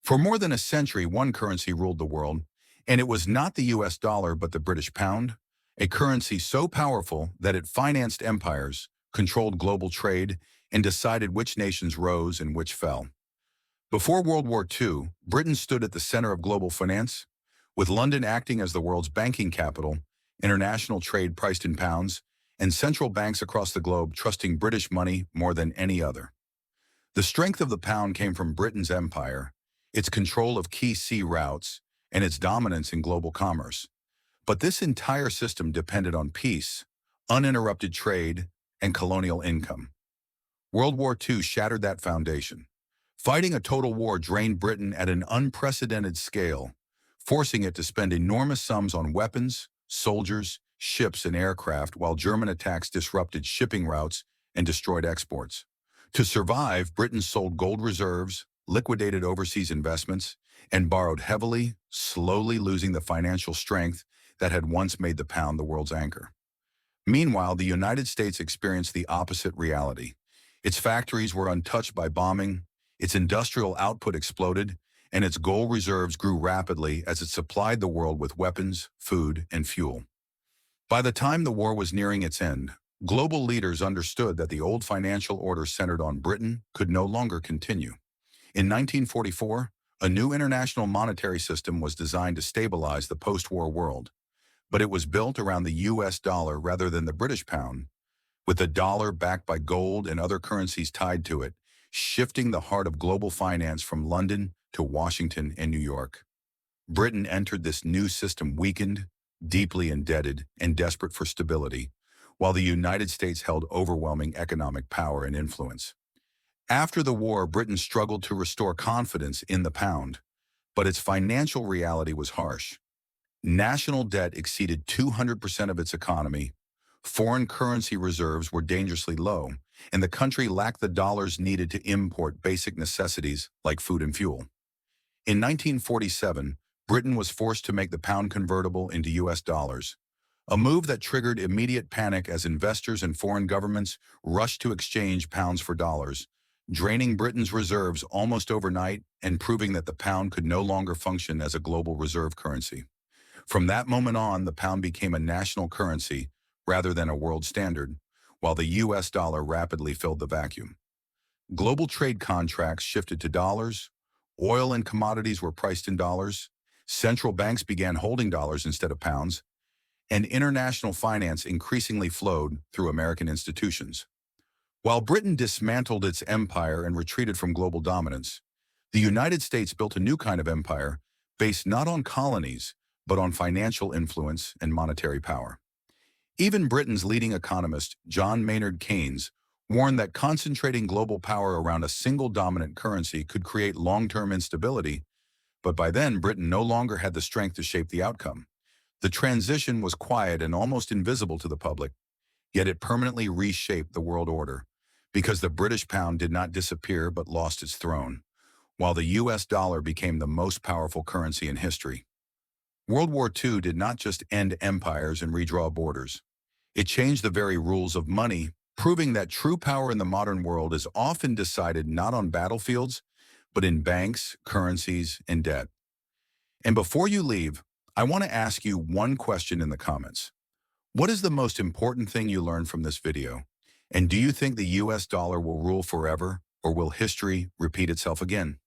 For more than a century, one currency ruled the world, and it was not the US dollar but the British pound, a currency so powerful that it financed empires, controlled global trade, and decided which nations rose and which fell. Before World War II, Britain stood at the center of global finance, with London acting as the world's banking capital, international trade priced in pounds, and central banks across the globe trusting British money more than any other. The strength of the pound came from Britain's empire, its control of key sea routes, and its dominance in global commerce. But this entire system depended on peace, uninterrupted trade, and colonial income. World War II shattered that foundation. Fighting a total war drained Britain at an unprecedented scale, forcing it to spend enormous sums on weapons, soldiers, ships, and aircraft while German attacks disrupted shipping routes and destroyed exports. To survive, Britain sold gold reserves, liquidated overseas investments, and borrowed heavily, slowly losing the financial strength that had once made the pound the world's anchor. Meanwhile, the United States experienced the opposite reality. Its factories were untouched by bombing, its industrial output exploded, and its gold reserves grew rapidly as it supplied the world with weapons, food, and fuel. By the time the war was nearing its end, global leaders understood that the old financial order centered on Britain could no longer continue. In 1944, a new international monetary system was designed to stabilize the post-war world, but it was built around the US dollar rather than the British pound, with the dollar backed by gold and other currencies tied to it, shifting the heart of global finance from London to Washington and New York. Britain entered this new system weakened, deeply indebted, and desperate for stability, while the United States held overwhelming economic power and influence. After the war, Britain struggled to restore confidence in the pound, but its financial reality was harsh. National debt exceeded 200% of its economy, foreign currency reserves were dangerously low, and the country lacked the dollars needed to import basic necessities like food and fuel. In 1947, Britain was forced to make the pound convertible into US dollars, a move that triggered immediate panic as investors and foreign governments rushed to exchange pounds for dollars, draining Britain's reserves almost overnight and proving that the pound could no longer function as a global reserve currency. From that moment on, the pound became a national currency rather than a world standard, while the US dollar rapidly filled the vacuum. Global trade contracts shifted to dollars, oil and commodities were priced in dollars, central banks began holding dollars instead of pounds, and international finance increasingly flowed through American institutions. While Britain dismantled its empire and retreated from global dominance, the United States built a new kind of empire based not on colonies, but on financial influence and monetary power. Even Britain's leading economist, John Maynard Keynes, warned that concentrating global power around a single dominant currency could create long-term instability, but by then Britain no longer had the strength to shape the outcome. The transition was quiet and almost invisible to the public, yet it permanently reshaped the world order, because the British pound did not disappear but lost its throne, while the US dollar became the most powerful currency in history. World War II did not just end empires and redraw borders. It changed the very rules of money, proving that true power in the modern world is often decided not on battlefields, but in banks, currencies, and debt. And before you leave, I want to ask you one question in the comments. What is the most important thing you learned from this video? And do you think the US dollar will rule forever, or will history repeat itself again?